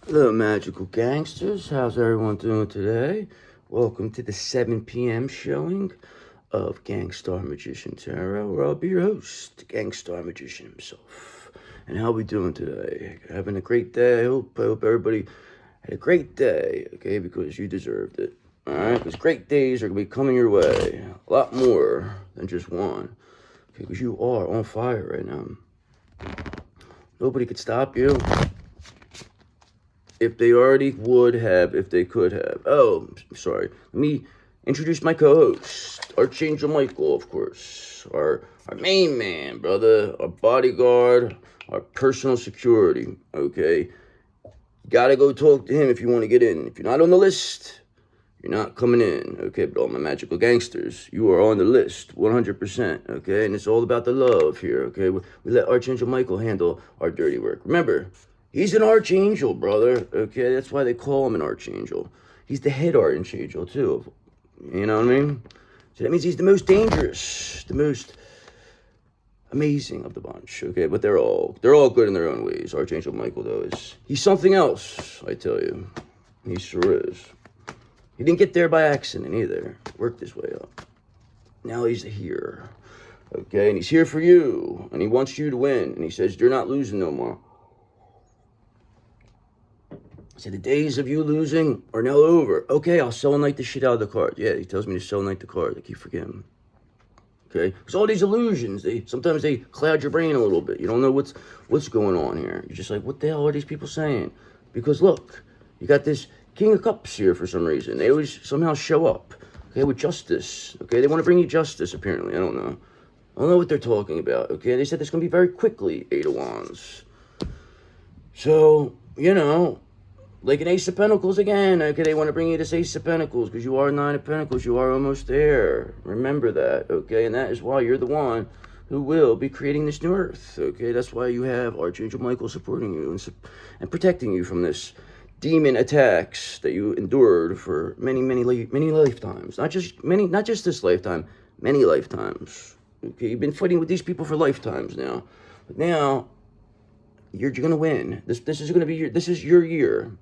Hello, magical gangsters. How's everyone doing today? Welcome to the 7 p.m. showing of Gangster Magician Tarot, where I'll be your host, Gangster Magician himself. And how we doing today? Having a great day? I hope everybody had a great day, okay? Because you deserved it, all right? Because great days are going to be coming your way. A lot more than just one, okay? Because you are on fire right now. Nobody could stop you. If they already would have, if they could have. Oh, sorry. Let me introduce my co-host, Archangel Michael, of course. Our main man, brother. Our bodyguard. Our personal security, okay? You gotta go talk to him if you want to get in. If you're not on the list, you're not coming in, okay? But all my magical gangsters, you are on the list, 100%, okay? And it's all about the love here, okay? We let Archangel Michael handle our dirty work. Remember, he's an archangel, brother, okay? That's why they call him an archangel. He's the head archangel, too. You know what I mean? So that means he's the most dangerous, the most amazing of the bunch, okay? But they're all good in their own ways. Archangel Michael, though, he's something else, I tell you. He sure is. He didn't get there by accident, either. Worked his way up. Now he's here, okay? And he's here for you, and he wants you to win. And he says, you're not losing no more. So the days of you losing are now over. Okay, I'll selenite the shit out of the cards. Yeah, he tells me to selenite the cards. I keep forgetting. Okay? Because all these illusions, sometimes they cloud your brain a little bit. You don't know what's going on here. You're just like, what the hell are these people saying? Because look, you got this King of Cups here for some reason. They always somehow show up, okay, with justice. Okay, they want to bring you justice, apparently. I don't know. I don't know what they're talking about, okay? They said this going to be very quickly, Eight of Wands. So, you know, like an Ace of Pentacles again. Okay, they want to bring you this Ace of Pentacles because you are Nine of Pentacles. You are almost there. Remember that, okay? And that is why you're the one who will be creating this new earth, okay? That's why you have Archangel Michael supporting you and protecting you from this demon attacks that you endured for many lifetimes. Not just this lifetime, many lifetimes. Okay, you've been fighting with these people for lifetimes now. But now you're gonna win. This is gonna be your year.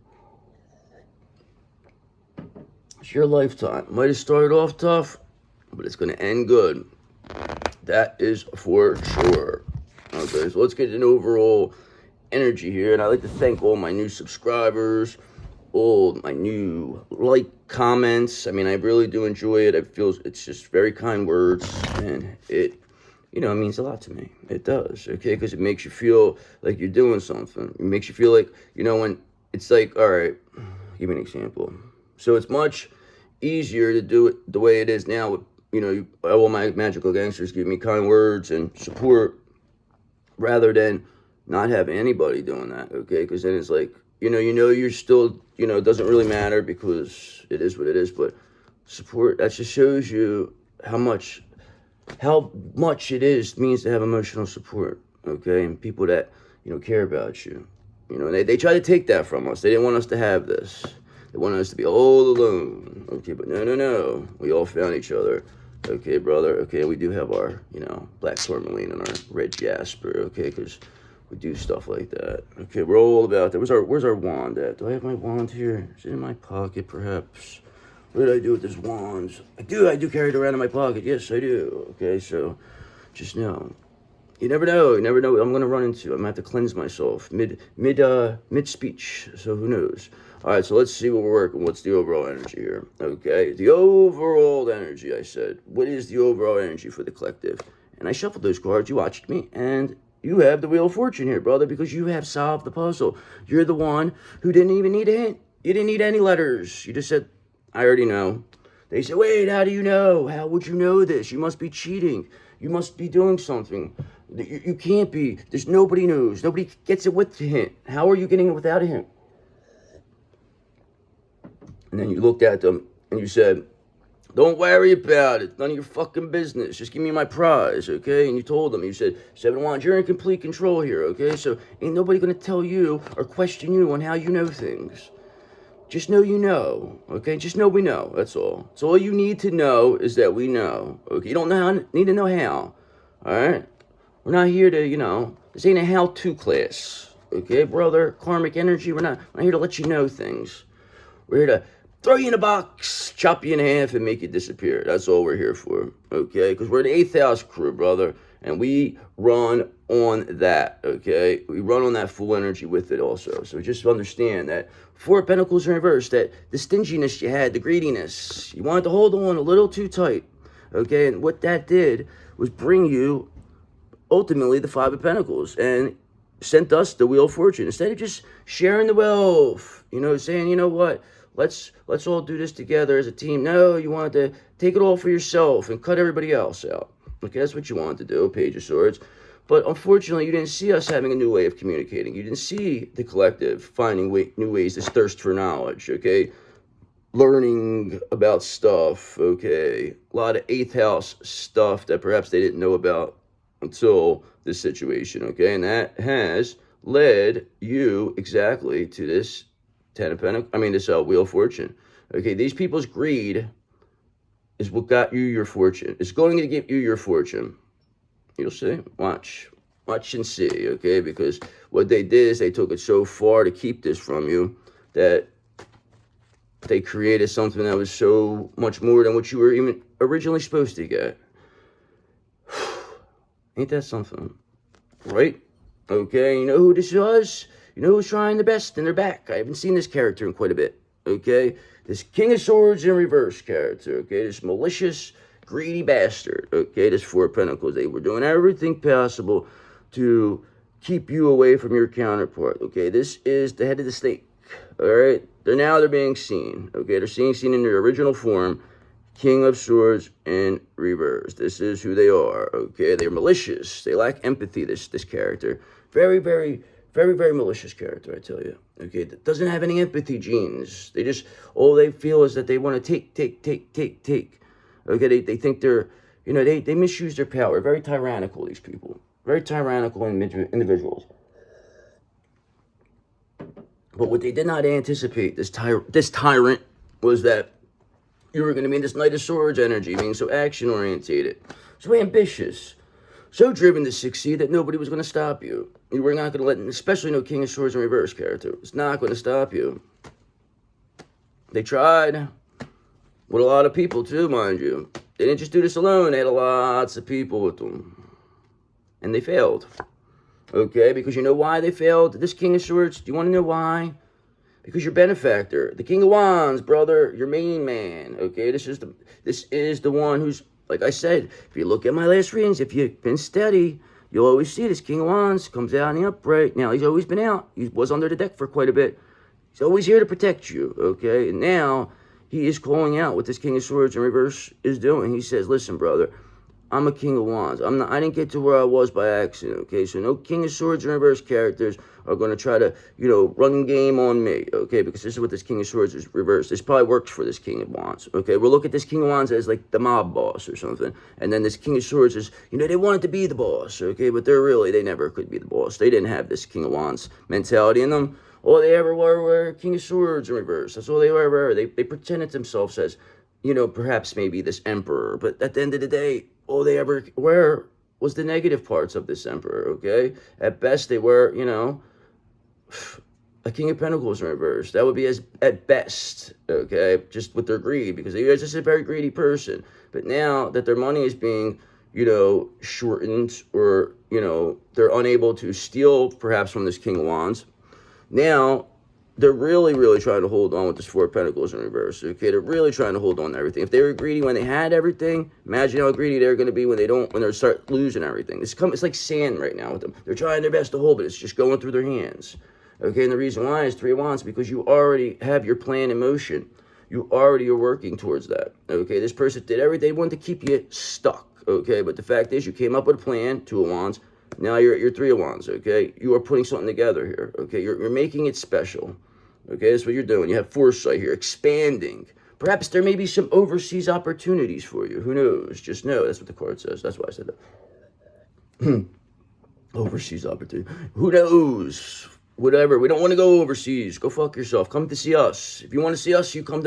It's your lifetime. Might have started off tough, but it's gonna end good. That is for sure. Okay, so let's get an overall energy here, and I'd like to thank all my new subscribers, all my new comments. I mean, I really do enjoy it. I feel it's just very kind words, and it means a lot to me. It does, okay, because it makes you feel like you're doing something. It makes you feel like, when it's like, all right, give me an example. So it's much easier to do it the way it is now with, all my magical gangsters give me kind words and support rather than not have anybody doing that, okay? Because then it's like, you're still, it doesn't really matter because it is what it is, but support, that just shows you how much it means to have emotional support, okay? And people that, care about you. They try to take that from us. They didn't want us to have this. They wanted us to be all alone, okay? But no. We all found each other, okay, brother? Okay, we do have our, black tourmaline and our red jasper, okay? Because we do stuff like that. Okay, we're all about that. Where's our wand at? Do I have my wand here? Is it in my pocket, perhaps? What did I do with this wand? I do carry it around in my pocket. Yes, I do. Okay, so just know. You never know what I'm gonna run into. I'm gonna have to cleanse myself mid-speech. So who knows? All right, so let's see what we're working. What's the overall energy here? Okay, the overall energy, I said. What is the overall energy for the collective? And I shuffled those cards. You watched me, and you have the Wheel of Fortune here, brother, because you have solved the puzzle. You're the one who didn't even need a hint. You didn't need any letters. You just said, I already know. They said, wait, how do you know? How would you know this? You must be cheating. You must be doing something. You can't be. There's nobody knows. Nobody gets it with a hint. How are you getting it without a hint? And then you looked at them and you said, don't worry about it. None of your fucking business. Just give me my prize, okay? And you told them, you said, 7 of Wands, you're in complete control here, okay? So ain't nobody going to tell you or question you on how you know things. Just know you know, okay? Just know we know, that's all. So all you need to know is that we know, okay? You don't need to know how, all right? We're not here to, this ain't a how-to class, Okay, brother, karmic energy, we're not here to let you know things. We're here to throw you in a box, chop you in half, and make you disappear. That's all we're here for, okay? Because we're the 8th house crew, brother, and we run on that, okay? We run on that full energy with it also. So just understand that 4 of Pentacles in reverse, that the stinginess you had, the greediness, you wanted to hold on a little too tight, okay? And what that did was bring you, ultimately, the 5 of Pentacles, and sent us the Wheel of Fortune. Instead of just sharing the wealth, you know, saying, you know what, let's all do this together as a team. No, you wanted to take it all for yourself and cut everybody else out. Okay, that's what you wanted to do, Page of Swords. But unfortunately, you didn't see us having a new way of communicating. You didn't see the collective finding new ways, this thirst for knowledge, okay? Learning about stuff, okay? A lot of 8th house stuff that perhaps they didn't know about until this situation, okay? And that has led you exactly to this 10 of Pentacles, this Wheel of Fortune. Okay, these people's greed is what got you your fortune. It's going to give you your fortune. You'll see. Watch and see, okay? Because what they did is they took it so far to keep this from you that they created something that was so much more than what you were even originally supposed to get. Ain't that something? Right? Okay, you know who this was? You know who's trying the best and they're back? I haven't seen this character in quite a bit, okay? This King of Swords in reverse character, okay? This malicious, greedy bastard, okay? This 4 of Pentacles. They were doing everything possible to keep you away from your counterpart, okay? This is the head of the snake, all right? They're being seen, okay? They're seen in their original form, King of Swords in reverse. This is who they are, okay? They're malicious. They lack empathy, this character. Very, very malicious character, I tell you. Okay, that doesn't have any empathy genes. They just, all they feel is that they want to take. Okay, they think they're, you know, they misuse their power. Very tyrannical, these people. Very tyrannical individuals. But what they did not anticipate, this tyrant, was that you were going to be in this Knight of Swords energy, being so action-orientated, so ambitious, so driven to succeed that nobody was going to stop you. You were not going to let, especially no King of Swords in reverse character. It's not going to stop you. They tried. With a lot of people too, mind you. They didn't just do this alone. They had lots of people with them. And they failed. Okay, because you know why they failed? This King of Swords, do you want to know why? Because your benefactor, the King of Wands, brother, your main man. Okay, this is the one who's, like I said, if you look at my last readings, if you've been steady, you'll always see this King of Wands comes out in the upright. Now, he's always been out. He was under the deck for quite a bit. He's always here to protect you, okay? And now, he is calling out what this King of Swords in reverse is doing. He says, listen, brother, I'm a King of Wands. I didn't get to where I was by accident, okay? So no King of Swords in reverse characters are going to try to, you know, run game on me, okay? Because this is what this King of Swords is reversed. This probably works for this King of Wands, okay? We'll look at this King of Wands as like the mob boss or something. And then this King of Swords is, you know, they wanted to be the boss, okay? But they never could be the boss. They didn't have this King of Wands mentality in them. All they ever were King of Swords in reverse. That's all they were. They pretended themselves as, you know, perhaps maybe this emperor. But at the end of the day, all they ever were was the negative parts of this emperor, okay? At best, they were, you know, a King of Pentacles in reverse. That would be at best, okay? Just with their greed, because they're just a very greedy person. But now that their money is being, you know, shortened, or, you know, they're unable to steal perhaps from this King of Wands, now they're really trying to hold on with this 4 of Pentacles in reverse, okay? They're really trying to hold on to everything. If they were greedy when they had everything, imagine how greedy they're going to be when they start losing everything. It's like sand right now with them. They're trying their best to hold it. It's just going through their hands, okay? And the reason why is 3 of Wands, because you already have your plan in motion. You already are working towards that, okay? This person did everything. They wanted to keep you stuck, okay? But the fact is, you came up with a plan, 2 of Wands. Now you're at your 3 of Wands, okay? You are putting something together here, okay? You're making it special, okay? That's what you're doing. You have foresight here, expanding. Perhaps there may be some overseas opportunities for you. Who knows? Just know. That's what the card says. That's why I said that. Overseas opportunity. Who knows? Whatever. We don't want to go overseas. Go fuck yourself. Come to see us. If you want to see us, you come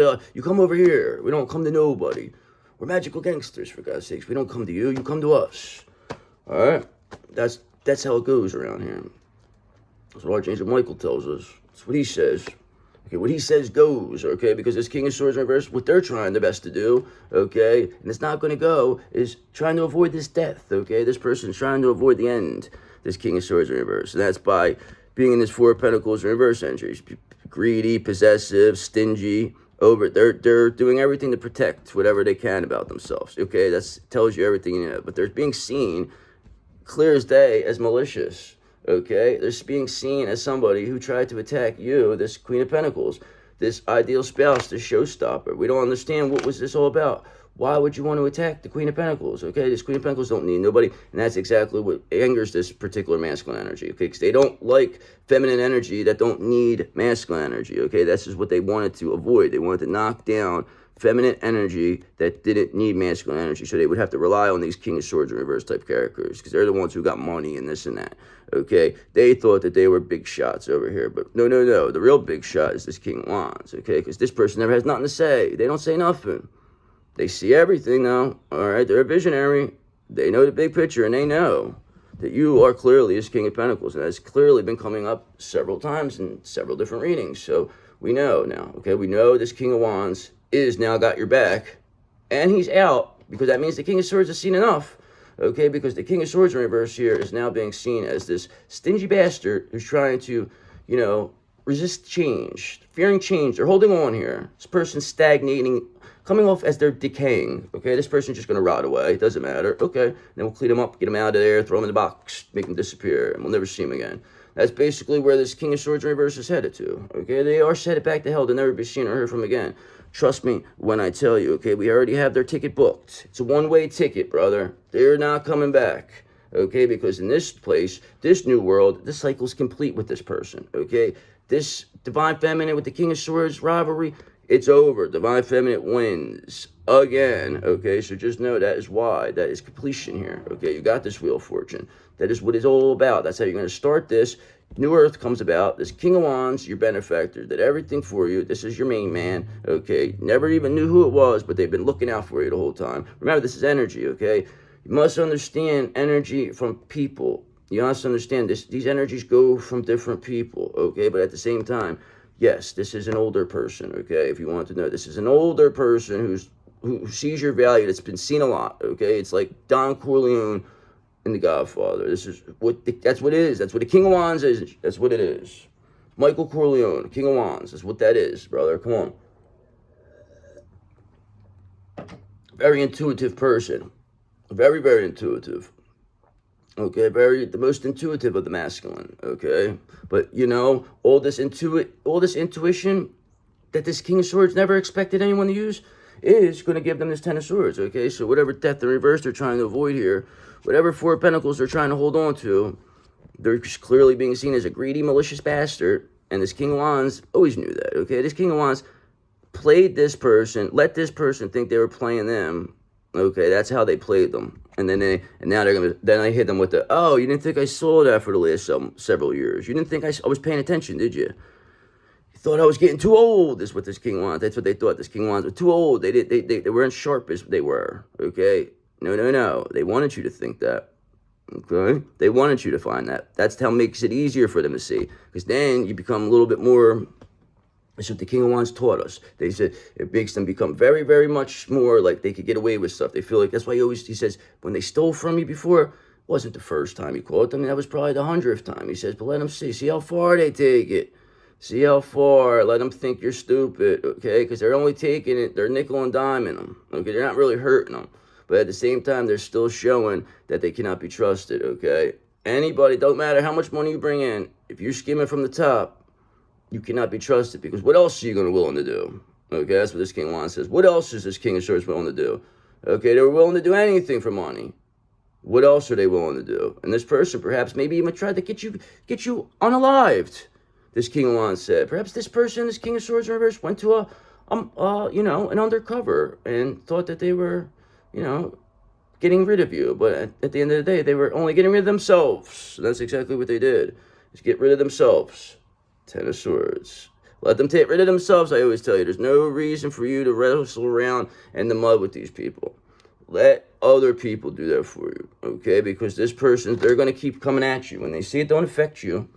over here. We don't come to nobody. We're magical gangsters, for God's sakes. We don't come to you. You come to us. All right? That's how it goes around here. That's what Archangel Michael tells us. That's what he says. Okay, what he says goes, okay, because this King of Swords in reverse, what they're trying their best to do, okay, and it's not going to go, is trying to avoid this death, okay? This person's trying to avoid the end, this King of Swords in reverse, and that's by being in this Four of Pentacles in reverse energy. Greedy, possessive, stingy, they're doing everything to protect whatever they can about themselves, okay? That tells you everything you know, but they're being seen clear as day as malicious. Okay, they're being seen as somebody who tried to attack you, this Queen of Pentacles, this ideal spouse, this showstopper. We don't understand what was this all about. Why would you want to attack the Queen of Pentacles? Okay, this Queen of Pentacles don't need nobody, and that's exactly what angers this particular masculine energy. Okay, because they don't like feminine energy that don't need masculine energy. Okay, this is what they wanted to avoid. They wanted to knock down feminine energy that didn't need masculine energy, so they would have to rely on these King of Swords in reverse type characters, because they're the ones who got money and this and that. Okay, they thought that they were big shots over here, but no, the real big shot is this King of Wands. Okay, because this person never has nothing to say. They don't say nothing. They see everything now. All right, they're a visionary. They know the big picture, and they know that you are clearly this King of Pentacles, and that's clearly been coming up several times in several different readings. So we know now. Okay, we know this King of Wands is now got your back, and he's out, because that means the King of Swords has seen enough. Okay, because the King of Swords in reverse here is now being seen as this stingy bastard who's trying to, you know, resist change, fearing change. They're holding on here. This person's stagnating, coming off as they're decaying. Okay, this person's just going to rot away. It doesn't matter. Okay, then we'll clean them up, get them out of there, throw them in the box, make them disappear, and we'll never see them again. That's basically where this King of Swords in reverse is headed to. Okay, they are headed back to hell to never be seen or heard from again. Trust me when I tell you, okay, we already have their ticket booked. It's a one-way ticket, brother. They're not coming back, okay, because in this place, this new world, the cycle's complete with this person, okay? This Divine Feminine with the King of Swords rivalry, it's over. Divine Feminine wins again, okay? So just know that is why. That is completion here, okay? You got this Wheel of Fortune. That is what it's all about. That's how you're going to start this. New Earth comes about. This King of Wands, your benefactor, did everything for you. This is your main man, okay? Never even knew who it was, but they've been looking out for you the whole time. Remember, this is energy, okay? You must understand energy from people. You must understand this. These energies go from different people, okay? But at the same time, yes, this is an older person, okay? If you want to know, this is an older person who sees your value. That's been seen a lot, okay? It's like Don Corleone in The Godfather. That's what it is. That's what the King of Wands is. That's what it is. Michael Corleone, King of Wands. That's what that is, brother. Come on. Very intuitive person. Very, very intuitive. Okay, the most intuitive of the masculine. Okay, but you know, all this intuition that this King of Swords never expected anyone to use is going to give them this Ten of Swords. Okay, so whatever death in reverse they're trying to avoid here, whatever Four of Pentacles they're trying to hold on to, they're just clearly being seen as a greedy, malicious bastard. And this King of Wands always knew that. Okay, this King of Wands played this person, let this person think they were playing them. Okay, that's how they played them. And then I hit them with the, oh, you didn't think I saw that for the last several years. You didn't think I was paying attention, did you? You thought I was getting too old, is what this King Wands. That's what they thought. This King Wands was too old. They weren't sharp as they were. Okay? No. They wanted you to think that. Okay? They wanted you to find that. That's how it makes it easier for them to see. Because then you become a little bit more. That's what the King of Wands taught us. They said it makes them become very, very much more like they could get away with stuff. They feel like, that's why he says, when they stole from you before, it wasn't the first time he caught them. That was probably the 100th time. He says, but let them see how far they take it. See how far. Let them think you're stupid, okay? Because they're only taking it, they're nickel and diming them, okay? They're not really hurting them. But at the same time, they're still showing that they cannot be trusted, okay? Anybody, don't matter how much money you bring in, if you're skimming from the top, you cannot be trusted, because what else are you going to willing to do? Okay, that's what this King of Wands says. What else is this King of Swords willing to do? Okay, they were willing to do anything for money. What else are they willing to do? And this person perhaps maybe even tried to get you unalived. This King of Wands said. Perhaps this person, this King of Swords in reverse, went to an undercover and thought that they were, getting rid of you. But at the end of the day, they were only getting rid of themselves. And that's exactly what they did. Is get rid of themselves. Ten of Swords. Let them take rid of themselves. I always tell you, there's no reason for you to wrestle around in the mud with these people. Let other people do that for you, okay? Because this person, they're going to keep coming at you. When they see it don't affect you,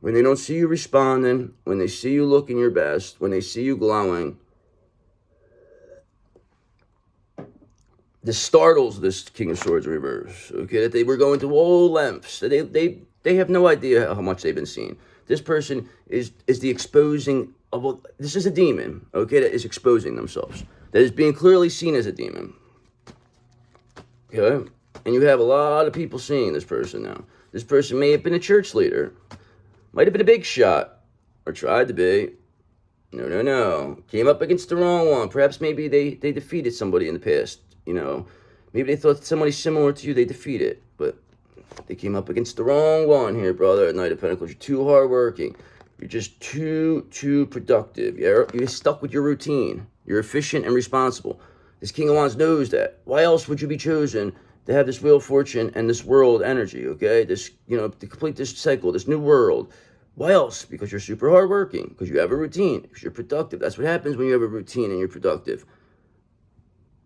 when they don't see you responding, when they see you looking your best, when they see you glowing, this startles this King of Swords in reverse, okay, that they were going to all lengths. They have no idea how much they've been seen. This person is the exposing of, this is a demon, okay, that is exposing themselves, that is being clearly seen as a demon, okay? And you have a lot of people seeing this person now. This person may have been a church leader, might have been a big shot, or tried to be. No. Came up against the wrong one. Perhaps maybe they defeated somebody in the past. Maybe they thought somebody similar to you they defeated, but they came up against the wrong one here, brother. At Knight of Pentacles, you're too hardworking. You're just too productive. You're stuck with your routine. You're efficient and responsible. This King of Wands knows that. Why else would you be chosen to have this Wheel of Fortune and this world energy, okay? This, to complete this cycle, this new world. Why else? Because you're super hardworking, because you have a routine, because you're productive. That's what happens when you have a routine and you're productive.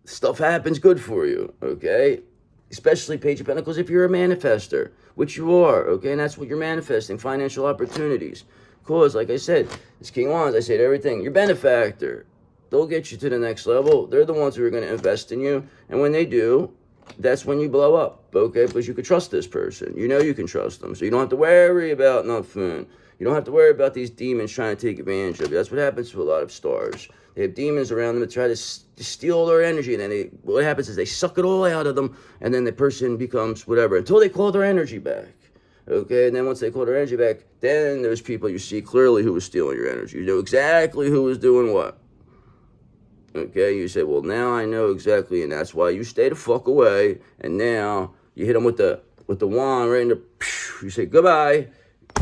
Stuff happens good for you, okay? Especially Page of Pentacles if you're a manifester, which you are, okay? And that's what you're manifesting, financial opportunities. Because, like I said, this King of Wands, I said everything. Your benefactor, they'll get you to the next level. They're the ones who are going to invest in you. And when they do, that's when you blow up, okay? Because you can trust this person. You can trust them. So you don't have to worry about nothing. You don't have to worry about these demons trying to take advantage of you. That's what happens to a lot of stars. They have demons around them that try to steal their energy. And then what happens is they suck it all out of them. And then the person becomes whatever until they call their energy back. Okay, and then once they call their energy back, then there's people you see clearly who was stealing your energy. You know exactly who was doing what. Okay, you say, well, now I know exactly, and that's why you stay the fuck away. And now you hit them with the wand right in the, you say goodbye.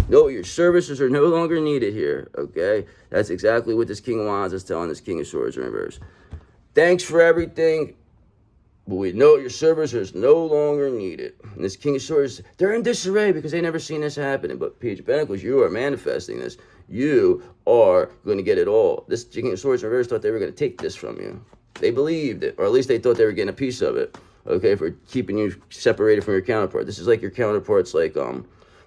No, your services are no longer needed here, okay? That's exactly what this King of Wands is telling this King of Swords in reverse. Thanks for everything, but we know your services are no longer needed. And this King of Swords, they're in disarray because they never seen this happening. But Page of Pentacles, you are manifesting this. You are going to get it all. This King of Swords in reverse thought they were going to take this from you. They believed it, or at least they thought they were getting a piece of it, okay, for keeping you separated from your counterpart. This is like your counterpart's like,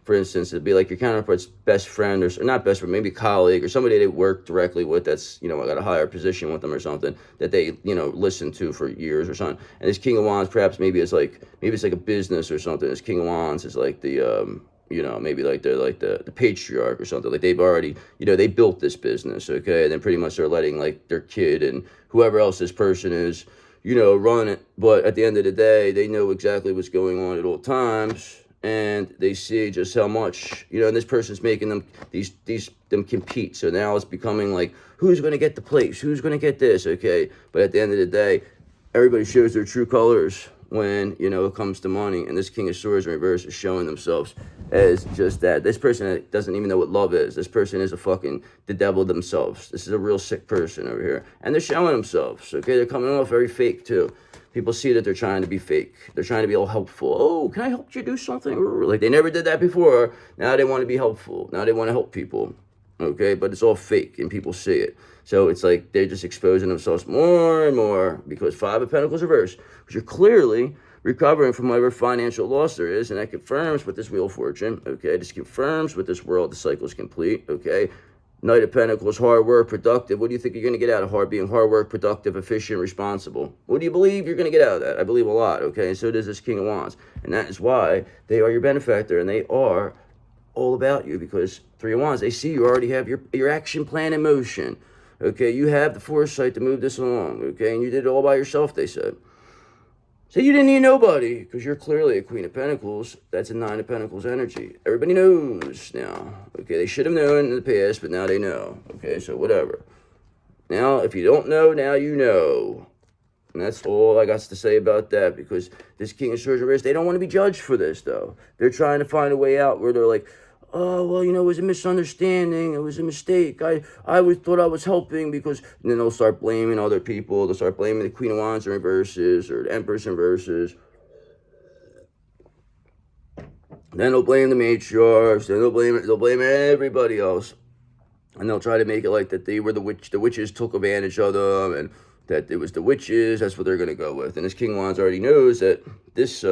for instance, it'd be like your counterpart's best friend, or not best friend, maybe colleague, or somebody they work directly with that's, got a higher position with them or something that they, listen to for years or something. And this King of Wands perhaps maybe it's like a business or something. This King of Wands is like the, maybe like they're like the patriarch or something. Like they've already, they built this business, okay? And then pretty much they're letting like their kid and whoever else this person is, run it. But at the end of the day, they know exactly what's going on at all times. And they see just how much, and this person's making them, them compete. So now it's becoming like, who's going to get the place? Who's going to get this? Okay. But at the end of the day, everybody shows their true colors when, it comes to money. And this King of Swords in reverse is showing themselves as just that. This person doesn't even know what love is. This person is the devil themselves. This is a real sick person over here. And they're showing themselves, okay? They're coming off very fake too. People see that they're trying to be fake. They're trying to be all helpful. Oh, can I help you do something? Like they never did that before. Now they want to be helpful. Now they want to help people. Okay, but it's all fake and people see it. So it's like they're just exposing themselves more and more because Five of Pentacles reverse. Because you're clearly recovering from whatever financial loss there is. And that confirms with this Wheel of Fortune. Okay, this confirms with this world the cycle is complete. Okay. Knight of Pentacles, hard work, productive. What do you think you're going to get out of being hard work, productive, efficient, responsible? What do you believe you're going to get out of that? I believe a lot, okay? And so does this King of Wands. And that is why they are your benefactor, and they are all about you because Three of Wands, they see you already have your action plan in motion, okay? You have the foresight to move this along, okay? And you did it all by yourself, they said. So you didn't need nobody because you're clearly a Queen of Pentacles. That's a Nine of Pentacles energy. Everybody knows now. Okay, they should have known in the past, but now they know. Okay, so whatever. Now, if you don't know, now you know. And that's all I got to say about that because this King of Swords reverse, they don't want to be judged for this, though. They're trying to find a way out where they're like, oh, well, it was a misunderstanding. It was a mistake. I always thought I was helping because... And then they'll start blaming other people. They'll start blaming the Queen of Wands in reverses or the Empress in reverses. Then they'll blame the matriarchs. Then they'll blame everybody else. And they'll try to make it like that they were the witches took advantage of them and that it was the witches. That's what they're going to go with. And this King of Wands already knows that this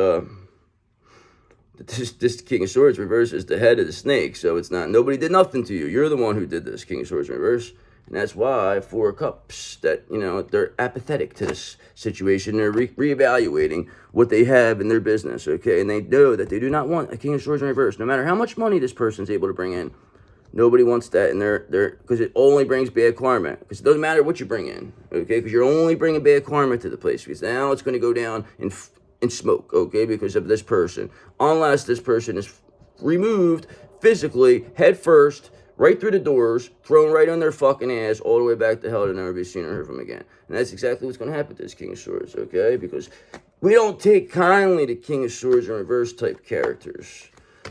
This King of Swords reverse is the head of the snake. So it's not, nobody did nothing to you. You're the one who did this, King of Swords in reverse. And that's why Four of Cups, that, you know, they're apathetic to this situation. They're reevaluating what they have in their business, okay? And they know that they do not want a King of Swords in reverse. No matter how much money this person's able to bring in, nobody wants that. And they're because it only brings bad karma. Because it doesn't matter what you bring in, okay? Because you're only bringing bad karma to the place. Because now it's going to go down in smoke, okay? Because of this person. Unless this person is removed physically, head first, right through the doors, thrown right on their fucking ass, all the way back to hell to never be seen or heard from again. And that's exactly what's going to happen to this King of Swords, okay? Because we don't take kindly to King of Swords in reverse type characters,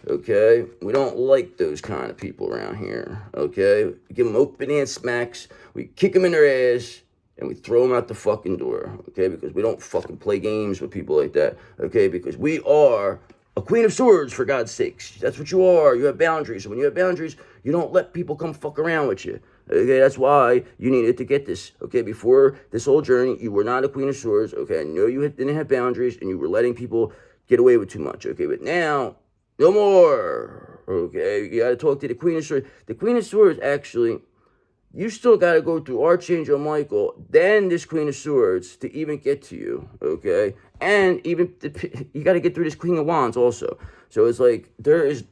okay? We don't like those kind of people around here, okay? We give them open hand smacks, we kick them in their ass, and we throw them out the fucking door, okay? Because we don't fucking play games with people like that, okay? Because we are a Queen of Swords, for God's sakes. That's what you are. You have boundaries. So when you have boundaries, you don't let people come fuck around with you. Okay, that's why you needed to get this. Okay, before this whole journey, you were not a Queen of Swords. Okay, I know you didn't have boundaries and you were letting people get away with too much. Okay, but now, no more. Okay, you got to talk to the Queen of Swords. The Queen of Swords, actually, you still got to go through Archangel Michael, then this Queen of Swords to even get to you, okay? And even, you got to get through this Queen of Wands also. So it's like,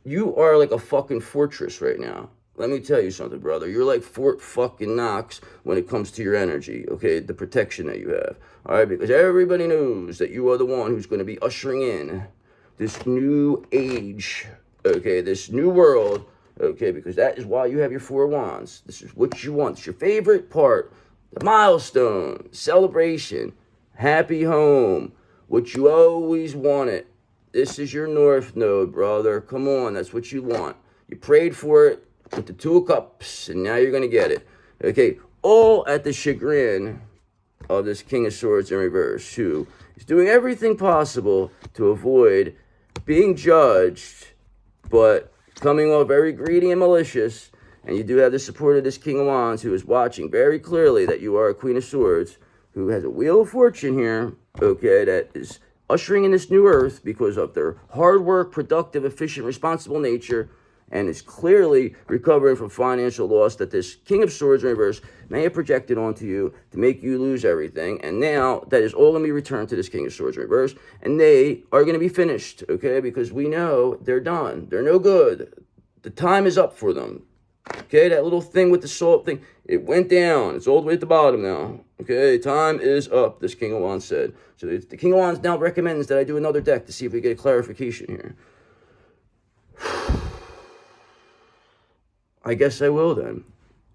you are like a fucking fortress right now. Let me tell you something, brother. You're like Fort fucking Knox when it comes to your energy, okay? The protection that you have, all right? Because everybody knows that you are the one who's going to be ushering in this new age, okay? This new world. Okay, because that is why you have your Four of Wands. This is what you want. It's your favorite part. The milestone, celebration, happy home, what you always wanted. This is your North Node, brother. Come on, that's what you want. You prayed for it with the Two of Cups, and now you're going to get it. Okay, all at the chagrin of this King of Swords in reverse, who is doing everything possible to avoid being judged, but coming off very greedy and malicious. And you do have the support of this King of Wands, who is watching very clearly that you are a Queen of Swords, who has a Wheel of Fortune here, okay, that is ushering in this new earth because of their hard work, productive, efficient, responsible nature, and is clearly recovering from financial loss that this King of Swords in reverse may have projected onto you to make you lose everything. And now that is all going to be returned to this King of Swords in reverse, and they are going to be finished, okay? Because we know they're done. They're no good. The time is up for them, okay? That little thing with the salt thing, it went down. It's all the way at the bottom now, okay? Time is up, this King of Wands said. So the King of Wands now recommends that I do another deck to see if we get a clarification here. I guess I will then.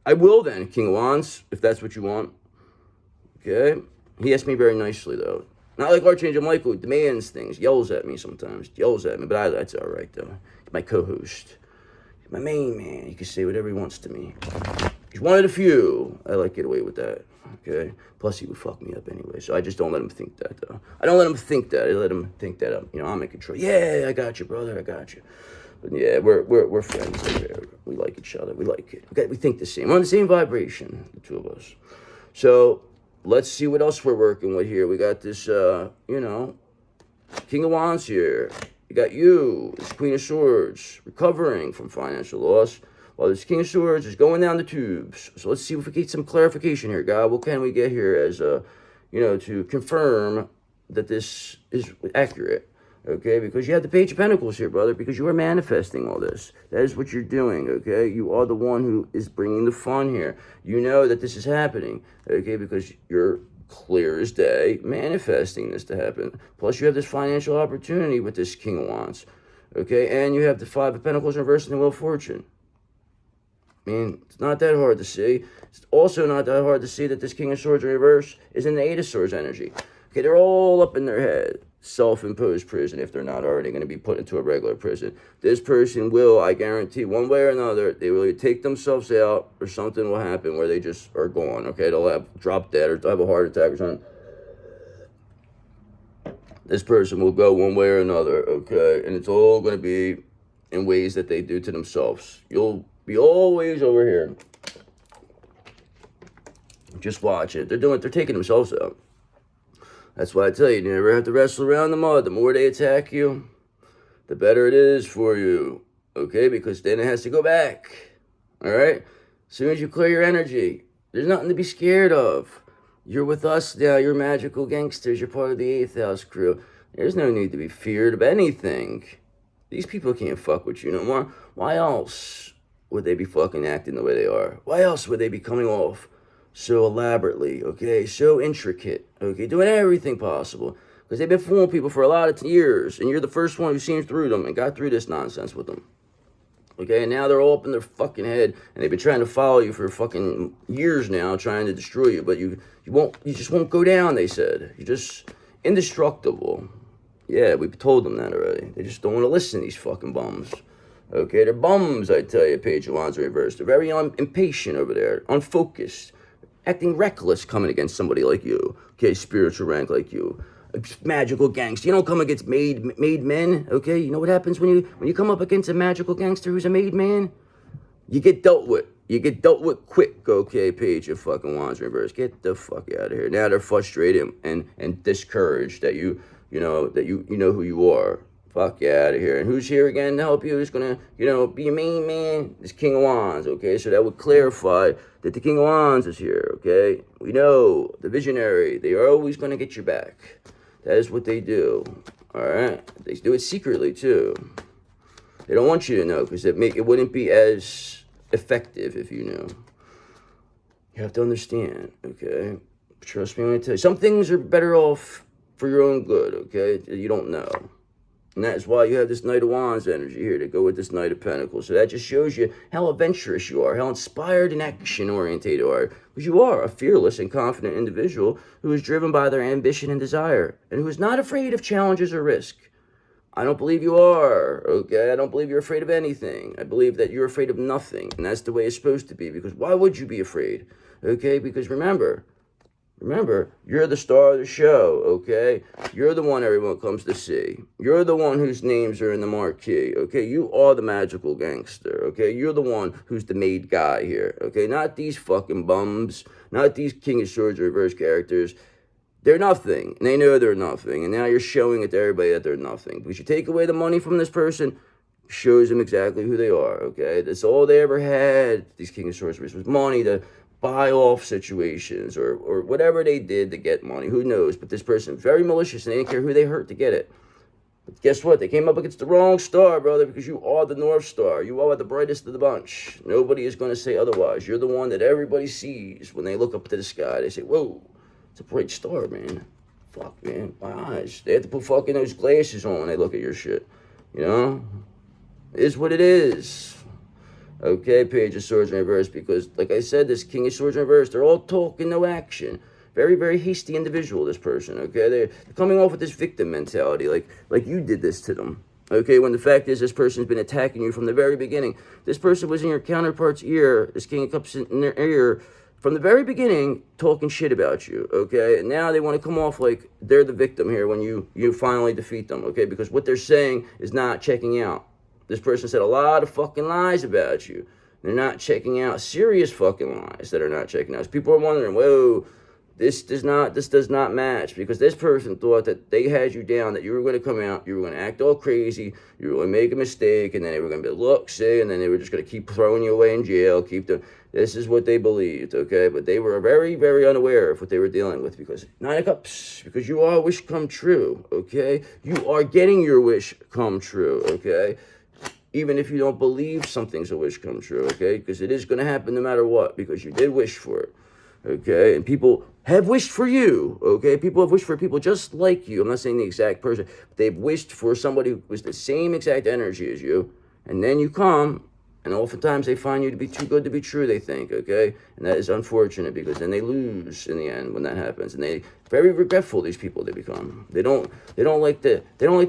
I will then, King of Wands, if that's what you want. Okay? He asked me very nicely, though. Not like Archangel Michael, who demands things, yells at me sometimes, but that's all right, though. He's my co-host. He's my main man. He can say whatever he wants to me. He's one of the few. I like get away with that, okay? Plus, he would fuck me up anyway, so I just don't let him think that, though. I don't let him think that. I let him think that I'm in control. Yeah, I got you, brother. I got you. But yeah, we're friends. We like each other. We like it. Okay, we think the same. We're on the same vibration, the two of us. So let's see what else we're working with here. We got this, King of Wands here. You got you, this Queen of Swords, recovering from financial loss, while this King of Swords is going down the tubes. So let's see if we get some clarification here, God. What can we get here as, to confirm that this is accurate? Okay, because you have the Page of Pentacles here, brother, because you are manifesting all this. That is what you're doing, okay? You are the one who is bringing the fun here. You know that this is happening, okay, because you're clear as day manifesting this to happen. Plus, you have this financial opportunity with this King of Wands, okay? And you have the Five of Pentacles reversed in the Wheel of Fortune. I mean, it's not that hard to see. It's also not that hard to see that this King of Swords in reverse is in the Eight of Swords energy. Okay, they're all up in their head. Self-imposed prison if they're not already going to be put into a regular prison. This person will, I guarantee, one way or another, they will either take themselves out or something will happen where they just are gone, okay? They'll have drop dead or they'll have a heart attack or something. This person will go one way or another, okay? And it's all going to be in ways that they do to themselves. You'll be always over here. Just watch it. They're taking themselves out. That's why I tell you, you never have to wrestle around the mud. The more they attack you, the better it is for you, okay? Because then it has to go back, all right? As soon as you clear your energy, there's nothing to be scared of. You're with us now. You're magical gangsters. You're part of the 8th house crew. There's no need to be feared of anything. These people can't fuck with you no more. Why else would they be fucking acting the way they are? Why else would they be coming off so elaborately, okay? So intricate, okay? Doing everything possible. Because they've been fooling people for a lot of years, and you're the first one who's seen through them and got through this nonsense with them. Okay, and now they're all up in their fucking head, and they've been trying to follow you for fucking years now, trying to destroy you, but you just won't go down, they said. You're just indestructible. Yeah, we've told them that already. They just don't want to listen, these fucking bums. Okay, they're bums, I tell you, Page of Wands reversed. They're very impatient over there, unfocused, acting reckless coming against somebody like you. Okay, spiritual rank like you. A magical gangster. You don't come against made men, okay? You know what happens when you come up against a magical gangster who's a made man? You get dealt with. You get dealt with quick, okay, Page of fucking Wands reverse. Get the fuck out of here. Now they're frustrated and discouraged that you know who you are. Fuck you out of here. And who's here again to help you? Who's gonna, be a main man? This King of Wands, okay? So that would clarify that the King of Wands is here, okay? We know, the visionary, they are always gonna get your back. That is what they do, all right? They do it secretly, too. They don't want you to know, because it wouldn't be as effective if you knew. You have to understand, okay? Trust me when I tell you. Some things are better off for your own good, okay? You don't know. And that's why you have this Knight of Wands energy here to go with this Knight of Pentacles. So that just shows you how adventurous you are, how inspired and action-oriented you are. Because you are a fearless and confident individual who is driven by their ambition and desire, and who is not afraid of challenges or risk. I don't believe you are, okay? I don't believe you're afraid of anything. I believe that you're afraid of nothing, and that's the way it's supposed to be. Because why would you be afraid, okay? Because remember, you're the star of the show, okay? You're the one everyone comes to see. You're the one whose names are in the marquee, okay? You are the magical gangster, okay? You're the one who's the made guy here, okay? Not these fucking bums, not these King of Swords reverse characters. They're nothing, and they know they're nothing, and now you're showing it to everybody that they're nothing. Because you take away the money from this person, shows them exactly who they are, okay? That's all they ever had, these King of Swords was money to buy off situations or whatever they did to get money. Who knows? But this person is very malicious, and they didn't care who they hurt to get it. But guess what? They came up against the wrong star, brother, because you are the North Star. You are the brightest of the bunch. Nobody is going to say otherwise. You're the one that everybody sees when they look up to the sky. They say, whoa, it's a bright star, man. Fuck, man, my eyes. They have to put fucking those glasses on when they look at your shit. You know? It is what it is. Okay, Page of Swords in reverse, because, like I said, this King of Swords in reverse, they're all talk and no action. Very, very hasty individual, this person, okay? They're coming off with this victim mentality, like you did this to them, okay? When the fact is, this person's been attacking you from the very beginning. This person was in your counterpart's ear, this King of Cups in their ear, from the very beginning, talking shit about you, okay? And now they want to come off like they're the victim here when you finally defeat them, okay? Because what they're saying is not checking out. This person said a lot of fucking lies about you. They're not checking out serious fucking lies that are not checking out. So people are wondering, whoa, this does not match, because this person thought that they had you down, that you were going to come out, you were going to act all crazy, you were going to make a mistake, and then they were going to be, look, see, and then they were just going to keep throwing you away in jail, this is what they believed, okay? But they were very, very unaware of what they were dealing with, because Nine of Cups, because you are a wish come true, okay? You are getting your wish come true, okay? Even if you don't believe something's a wish come true, okay? Because it is going to happen no matter what, because you did wish for it, okay? And people have wished for you, okay? People have wished for people just like you. I'm not saying the exact person, but they've wished for somebody who was the same exact energy as you, and then you come, and oftentimes they find you to be too good to be true, they think, okay? And that is unfortunate, because then they lose in the end when that happens, and they very regretful, these people they become. They don't like to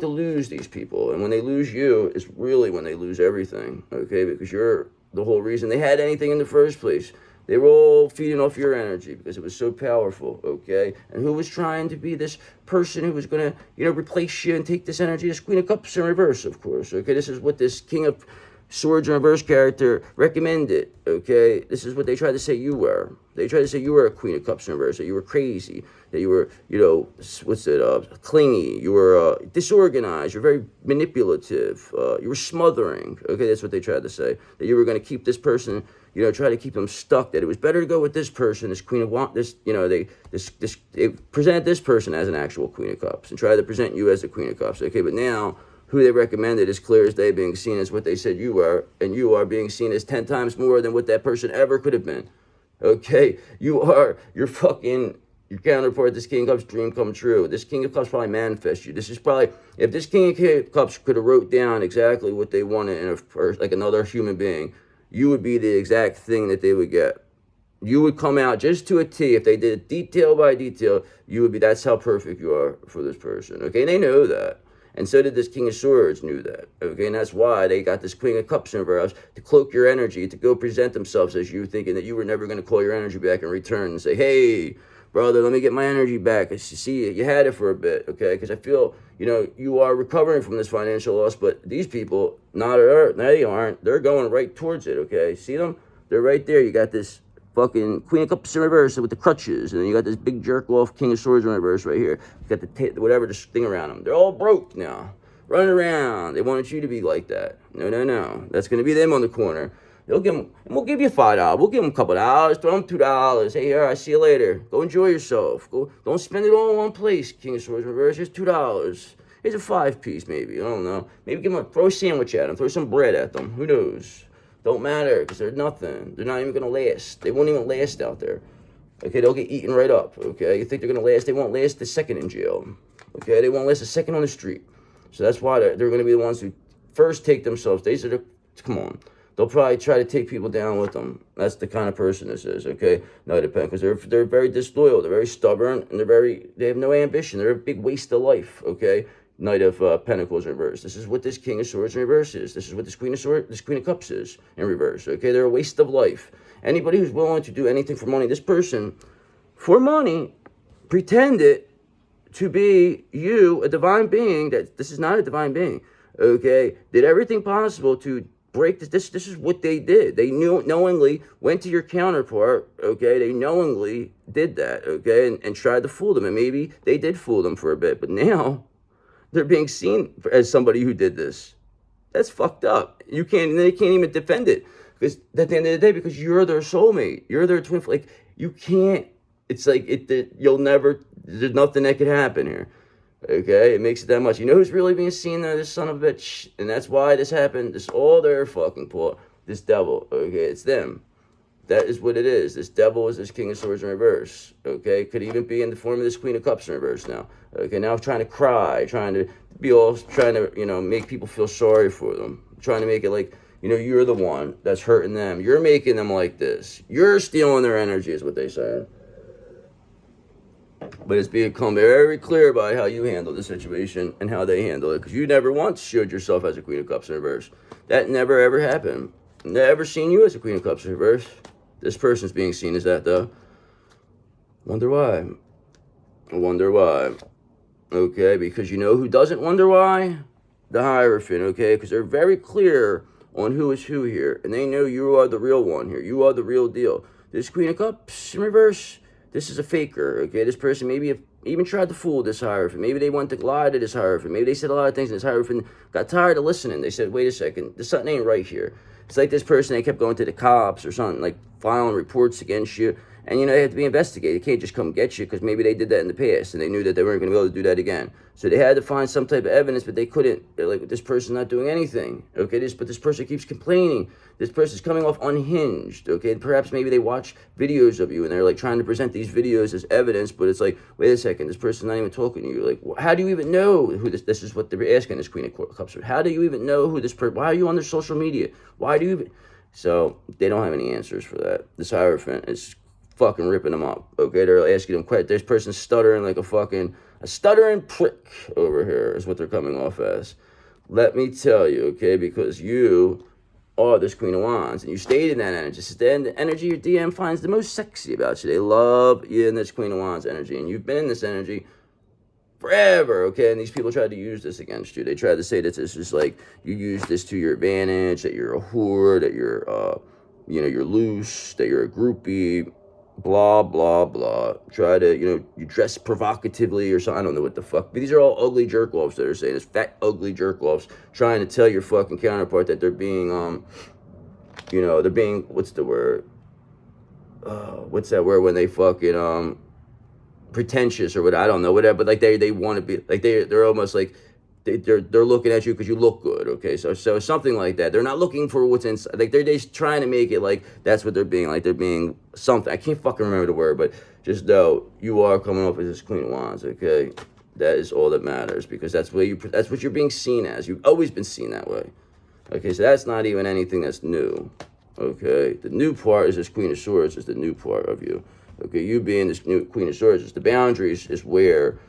lose these people, and when they lose you, it's really when they lose everything, okay? Because you're the whole reason they had anything in the first place. They were all feeding off your energy because it was so powerful, okay? And who was trying to be this person who was going to, replace you and take this energy? This Queen of Cups in reverse, of course, okay? This is what this King of Swords in reverse character recommended, okay? This is what they tried to say you were. They tried to say you were a Queen of Cups in reverse, that you were crazy, that you were, you know, clingy, you were disorganized, you're very manipulative, you were smothering, okay? That's what they tried to say, that you were going to keep this person, you know, try to keep them stuck, that it was better to go with this person, this Queen of this, you know, they presented this person as an actual Queen of Cups and tried to present you as a Queen of Cups, okay? But now, who they recommended is clear as day being seen as what they said you are, and you are being seen as 10 times more than what that person ever could have been. Okay? Your counterpart, this King of Cups dream come true. This King of Cups probably manifest you. This is probably, if this King of Cups could have wrote down exactly what they wanted in like another human being, you would be the exact thing that they would get. You would come out just to a T. If they did it detail by detail, you would be, that's how perfect you are for this person. Okay? And they know that. And so did this King of Swords knew that, okay? And that's why they got this Queen of Cups in reverse to cloak your energy, to go present themselves as you, thinking that you were never going to call your energy back in return and say, hey, brother, let me get my energy back. I see you had it for a bit, okay? Because I feel, you know, you are recovering from this financial loss, but these people, they aren't. They're going right towards it, okay? See them? They're right there. You got this fucking Queen of Cups in reverse with the crutches, and then you got this big jerk off King of Swords in reverse right here. You got the whatever, this thing around them. They're all broke now, running around. They wanted you to be like that. No. That's gonna be them on the corner. They'll give them, and we'll give you $5. We'll give them a couple $, throw them $2. Hey, here, I see you later. Go enjoy yourself. Go, don't spend it all in one place. King of Swords in reverse. Here's $2. Here's a 5-piece, maybe. I don't know. Maybe give them throw a sandwich at them. Throw some bread at them. Who knows? Don't matter, because they're nothing. They're not even going to last. They won't even last out there. Okay, they'll get eaten right up. Okay, you think they're going to last? They won't last a second in jail. Okay, they won't last a second on the street. So that's why they're going to be the ones who first take themselves. Come on. They'll probably try to take people down with them. That's the kind of person this is, okay? No, it depends, because they're very disloyal. They're very stubborn, and they have no ambition. They're a big waste of life, okay? Knight of Pentacles in reverse. This is what this King of Swords in reverse is. This is what this Queen of Cups is in reverse. Okay, they're a waste of life. Anybody who's willing to do anything for money, this person, for money, pretended to be you, a divine being. That this is not a divine being. Okay, did everything possible to break this. This is what they did. They knowingly went to your counterpart. Okay, they knowingly did that. Okay, and tried to fool them, and maybe they did fool them for a bit, but now they're being seen as somebody who did this. That's fucked up. They can't even defend it. Because at the end of the day, because you're their soulmate. You're their twin. Like, you can't, it's like, you'll never, there's nothing that could happen here. Okay? It makes it that much. You know who's really being seen there? This son of a bitch. And that's why this happened. This all their fucking fault. This devil. Okay? It's them. That is what it is. This devil is this King of Swords in reverse. Okay? Could even be in the form of this Queen of Cups in reverse now. Okay? Now trying to cry, trying to, you know, make people feel sorry for them. Trying to make it like, you know, you're the one that's hurting them. You're making them like this. You're stealing their energy is what they say. But it's become very clear by how you handle the situation and how they handle it. Because you never once showed yourself as a Queen of Cups in reverse. That never ever happened. Never seen you as a Queen of Cups in reverse. This person's being seen as that, though. Wonder why. Wonder why. Okay, because you know who doesn't wonder why? The Hierophant, okay? Because they're very clear on who is who here. And they know you are the real one here. You are the real deal. This Queen of Cups in reverse, this is a faker, okay? This person maybe even tried to fool this Hierophant. Maybe they went to lie to this Hierophant. Maybe they said a lot of things and this Hierophant got tired of listening. They said, wait a second, there's something ain't right here. It's like this person, they kept going to the cops or something, like filing reports against you. And, you know, they have to be investigated. They can't just come get you because maybe they did that in the past and they knew that they weren't going to be able to do that again. So they had to find some type of evidence, but they couldn't. They're like, this person's not doing anything. Okay, but this person keeps complaining. This person's coming off unhinged. Okay, perhaps maybe they watch videos of you and they're like trying to present these videos as evidence, but it's like, wait a second, this person's not even talking to you. Like, how do you even know who this is what they're asking this Queen of Cups. How do you even know who this person, why are you on their social media? Why do you even, so they don't have any answers for that. This Hierophant is fucking ripping them up. Okay, they're asking them quite. This person's stuttering like a stuttering prick over here is what they're coming off as. Let me tell you, okay, because you are this Queen of Wands and you stayed in that energy. This is the energy your DM finds the most sexy about you. They love you in this Queen of Wands energy, and you've been in this energy forever, okay? And these people tried to use this against you. They tried to say that this is like, you use this to your advantage, that you're a whore, that you're, you're loose, that you're a groupie, blah, blah, blah. Try to, you dress provocatively or something. I don't know what the fuck. But these are all ugly jerk-offs that are saying this. Fat, ugly jerk-offs trying to tell your fucking counterpart that they're being, they're being, what's the word? What's that word when they fucking, pretentious or what, I don't know, whatever, but like they want to be like they're almost like they're looking at you because you look good, okay? So something like that. They're not looking for what's inside. Like they're just trying to make it like that's what they're being, like they're being something. I can't fucking remember the word, but just know you are coming off as this Queen of Wands, okay? That is all that matters, because that's what you're being seen as. You've always been seen that way, okay? So that's not even anything that's new, okay? The new part is this Queen of Swords is the new part of you. Okay, you being this new Queen of Swords, the boundaries is where,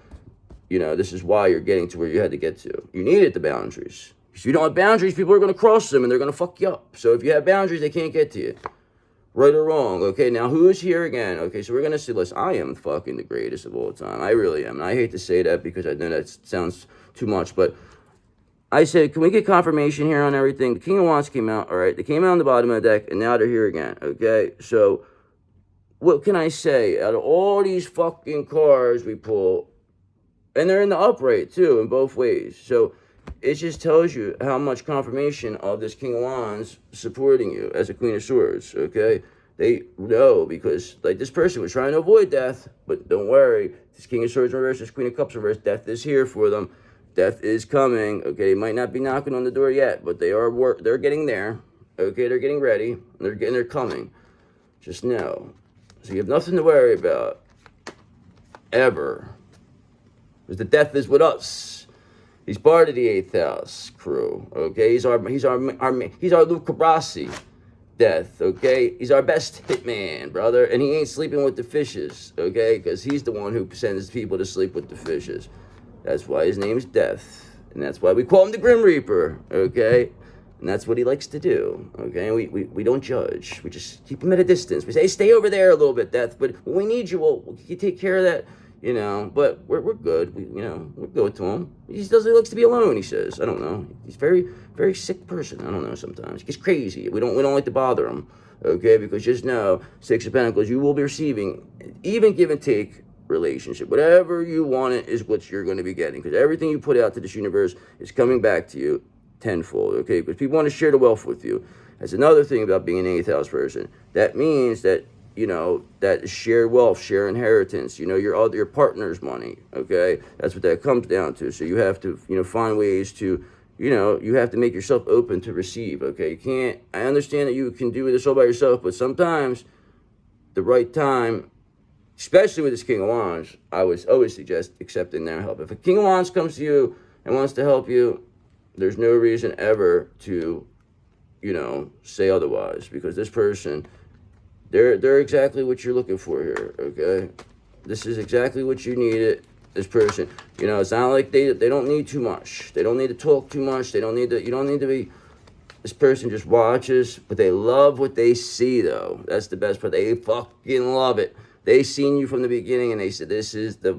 this is why you're getting to where you had to get to. You needed the boundaries. If you don't have boundaries, people are going to cross them and they're going to fuck you up. So if you have boundaries, they can't get to you. Right or wrong. Okay, now who is here again? Okay, so we're going to see, listen, I am fucking the greatest of all time. I really am. And I hate to say that because I know that sounds too much, but I said, can we get confirmation here on everything? The King of Wands came out, all right? They came out on the bottom of the deck and now they're here again, okay? So what can I say? Out of all these fucking cards we pull, and they're in the upright too, in both ways. So it just tells you how much confirmation of this King of Wands supporting you as a Queen of Swords, okay? They know because, like, this person was trying to avoid death, but don't worry. This King of Swords reverse, this Queen of Cups reverse, death is here for them. Death is coming, okay? They might not be knocking on the door yet, but they're getting there, okay? They're getting ready, they're coming. Just know. So you have nothing to worry about, ever. Because the death is with us. He's part of the 8th house crew, okay? He's our Luke Cabrasi, death, okay? He's our best hitman, brother. And he ain't sleeping with the fishes, okay? Because he's the one who sends people to sleep with the fishes. That's why his name's Death. And that's why we call him the Grim Reaper, okay? And that's what he likes to do, okay? And we don't judge. We just keep him at a distance. We say, hey, stay over there a little bit, Death. But when we need you, we'll you take care of that, But we're good. We're good to him. He likes to be alone, he says. I don't know. He's very, very sick person. I don't know sometimes. He gets crazy. We don't like to bother him, okay? Because just know, 6 of Pentacles, you will be receiving, even give and take relationship. Whatever you want it is what you're going to be getting. Because everything you put out to this universe is coming back to you tenfold, okay? Because people want to share the wealth with you. That's another thing about being an 8th house person. That means that, that shared wealth, share inheritance, your partner's money, okay? That's what that comes down to. So you have to, find ways to, you have to make yourself open to receive, okay? You can't, I understand that you can do this all by yourself, but sometimes the right time, especially with this King of Wands, I would always suggest accepting their help. If a King of Wands comes to you and wants to help you, there's no reason ever to, say otherwise, because this person, they're exactly what you're looking for here, okay? This is exactly what you needed. This person, it's not like they don't need too much. They don't need to talk too much. You don't need to be, this person just watches, but they love what they see, though. That's the best part. They fucking love it. They seen you from the beginning, and they said, this is the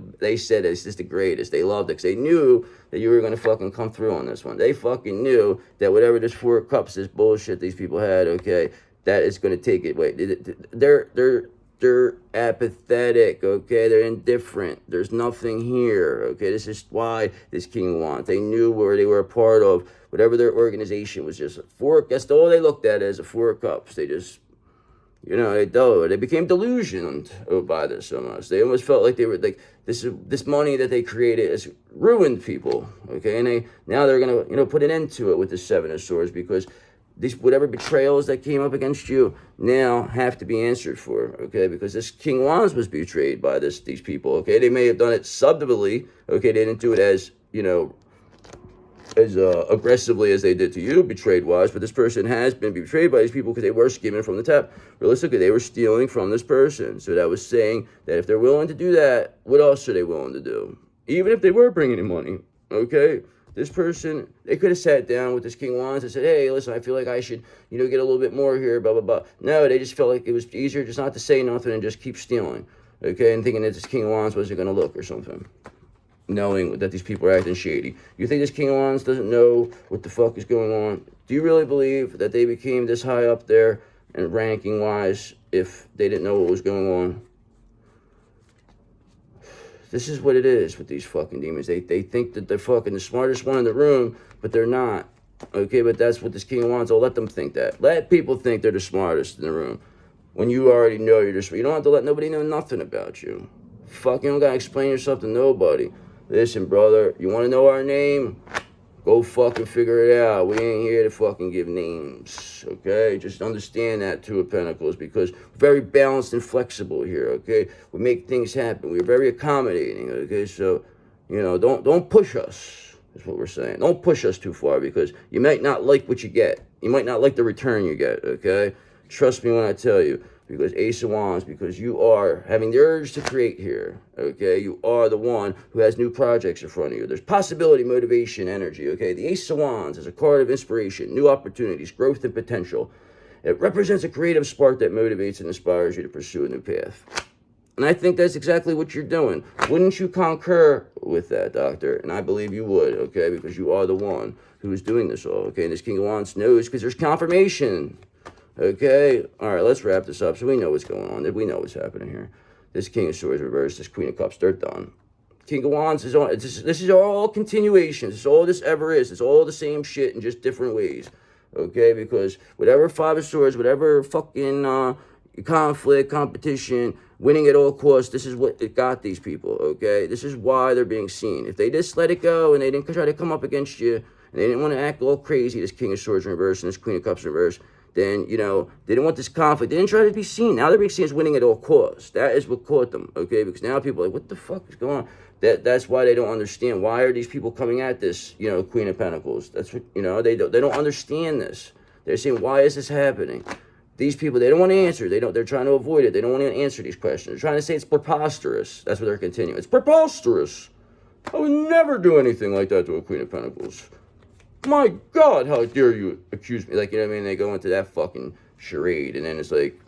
greatest. They loved it, because they knew that you were going to fucking come through on this one. They fucking knew that whatever this 4 of Cups, this bullshit these people had, okay, that is going to take it. Wait, they're apathetic, okay? They're indifferent. There's nothing here, okay? This is why this King of Wands. They knew where they were a part of, whatever their organization was, just 4, that's all they looked at as a 4 of Cups. They just, they became delusioned by this almost. They almost felt like they were like, this money that they created has ruined people, okay? And now they're gonna, put an end to it with the 7 of Swords, because these whatever betrayals that came up against you now have to be answered for, okay? Because this King of Wands was betrayed by these people, okay? They may have done it subtly, okay? They didn't do it as, as aggressively as they did to you, betrayed-wise, but this person has been betrayed by these people because they were skimming from the tap. Realistically, they were stealing from this person. So that was saying that if they're willing to do that, what else are they willing to do? Even if they were bringing in money, okay? This person, they could have sat down with this King of Wands and said, hey, listen, I feel like I should, get a little bit more here, blah, blah, blah. No, they just felt like it was easier just not to say nothing and just keep stealing, okay? And thinking that this King of Wands wasn't going to look or something. knowing that these people are acting shady. You think this King of Wands doesn't know what the fuck is going on? Do you really believe that they became this high up there and ranking wise if they didn't know what was going on? This is what it is with these fucking demons. They think that they're fucking the smartest one in the room, but they're not. Okay, but that's what this King of Wands, I'll let them think that. Let people think they're the smartest in the room. When you already know you're just, you don't have to let nobody know nothing about you. Fuck, you don't gotta explain yourself to nobody. Listen, brother, you wanna know our name? Go fucking figure it out. We ain't here to fucking give names, okay? Just understand that, Two of Pentacles, because we're very balanced and flexible here, okay? We make things happen. We're very accommodating, okay? So, you know, don't push us, is what we're saying. Don't push us too far, because you might not like what you get. You might not like the return you get, okay? Trust me when I tell you. Because Ace of Wands, because you are having the urge to create here, okay? You are the one who has new projects in front of you. There's possibility, motivation, energy, okay? The Ace of Wands is a card of inspiration, new opportunities, growth, and potential. It represents a creative spark that motivates and inspires you to pursue a new path. And I think that's exactly what you're doing. Wouldn't you concur with that, Doctor? And I believe you would, okay? Because you are the one who is doing this all, okay? And this King of Wands knows because there's confirmation. Okay, all right, let's wrap this up so we know what's going on. We know what's happening here. This King of Swords reversed, this Queen of Cups, they're done. King of Wands is on. This is all continuations. This is all this ever is. It's all the same shit in just different ways. Okay, because whatever Five of Swords, whatever fucking conflict, competition, winning at all costs, this is what it got these people. Okay, this is why they're being seen. If they just let it go and they didn't try to come up against you and they didn't want to act all crazy, this King of Swords in reverse and this Queen of Cups in reverse, then, you know, they didn't want this conflict. They didn't try to be seen. Now they're being seen as winning at all costs. That is what caught them, okay? Because now people are like, what the fuck is going on? That's why they don't understand. Why are these people coming at this, you know, Queen of Pentacles? That's what, you know, they don't understand this. They're saying, why is this happening? These people, they don't want to answer. They're trying to avoid it. They don't want to answer these questions. They're trying to say it's preposterous. That's what they're continuing. It's preposterous. I would never do anything like that to a Queen of Pentacles. My God, how dare you accuse me? Like, you know what I mean? They go into that fucking charade, and then it's like,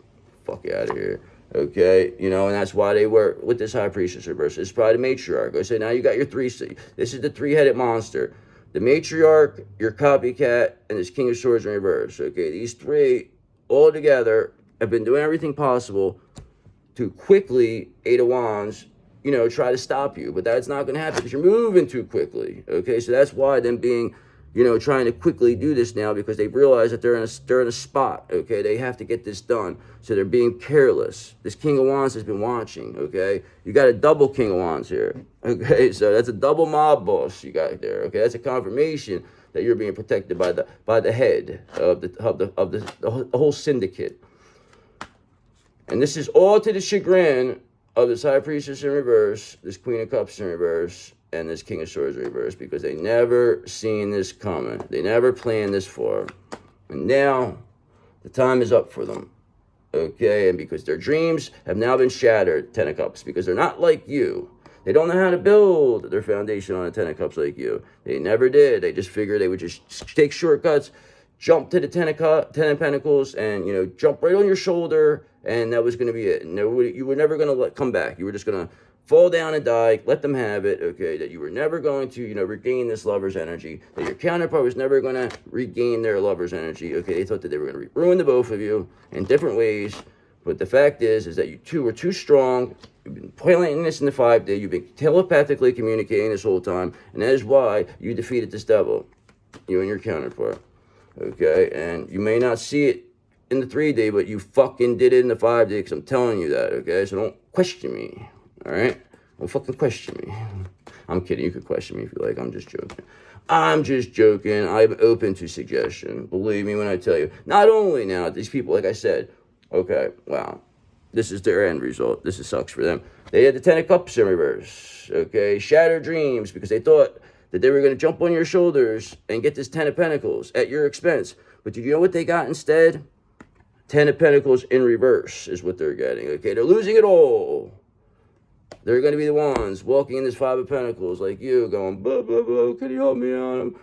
fuck you out of here. Okay? You know, and that's why they were with this High Priestess reverse. It's probably the matriarch. I say, now you got your three. This is the three-headed monster. The matriarch, your copycat, and this King of Swords in reverse. Okay? These three, all together, have been doing everything possible to quickly, Eight of Wands, you know, try to stop you. But that's not going to happen because you're moving too quickly. Okay? So that's why them being, you know, trying to quickly do this now because they realize that they're in a spot, okay? They have to get this done, so they're being careless. This King of Wands has been watching, okay? You got a double King of Wands here, okay? So that's a double mob boss you got there, okay? That's a confirmation that you're being protected by the head of the whole syndicate. And this is all to the chagrin of this High Priestess in reverse, this Queen of Cups in reverse, and this King of Swords reverse, because they never seen this coming. They never planned this far. And now the time is up for them. Okay, and because their dreams have now been shattered, Ten of Cups, because they're not like you. They don't know how to build their foundation on a Ten of Cups like you. They never did. They just figured they would just take shortcuts, jump to the Ten of Pentacles, and, you know, jump right on your shoulder, and that was going to be it. And you were never going to come back. You were just going to fall down and die, let them have it, okay, that you were never going to, you know, regain this lover's energy, that your counterpart was never going to regain their lover's energy, okay? They thought that they were going to ruin the both of you in different ways, but the fact is that you two were too strong. You've been planning this in the 5D, you've been telepathically communicating this whole time, and that is why you defeated this devil, you and your counterpart, okay? And you may not see it in the 3D, but you fucking did it in the 5D, because I'm telling you that, okay? So don't question me. All right? Don't fucking question me. I'm kidding. You could question me if you like. I'm just joking. I'm open to suggestion. Believe me when I tell you. Not only now, these people, like I said, okay, wow, this is their end result. This sucks for them. They had the Ten of Cups in reverse, okay? Shattered dreams because they thought that they were going to jump on your shoulders and get this Ten of Pentacles at your expense. But do you know what they got instead? Ten of Pentacles in reverse is what they're getting, okay? They're losing it all. They're going to be the ones walking in this Five of Pentacles like you, going, blah, blah, blah, can you help me out?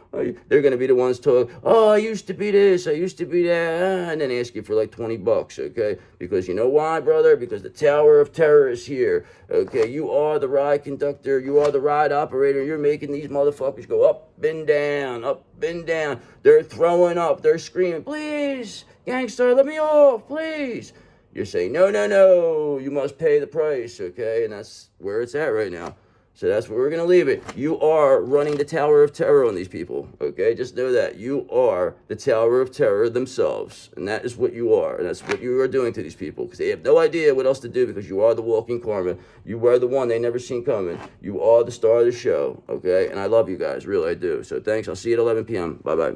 They're going to be the ones talking, oh, I used to be this, I used to be that, and then ask you for like $20, okay? Because you know why, brother? Because the Tower of Terror is here, okay? You are the ride conductor, you are the ride operator, you're making these motherfuckers go up and down, up and down. They're throwing up, they're screaming, please, gangster, let me off, please. You're saying, no, no, no, you must pay the price, okay? And that's where it's at right now. So that's where we're going to leave it. You are running the Tower of Terror on these people, okay? Just know that. You are the Tower of Terror themselves. And that is what you are. And that's what you are doing to these people. Because they have no idea what else to do because you are the walking karma. You are the one they never seen coming. You are the star of the show, okay? And I love you guys. Really, I do. So thanks. I'll see you at 11 p.m. Bye-bye.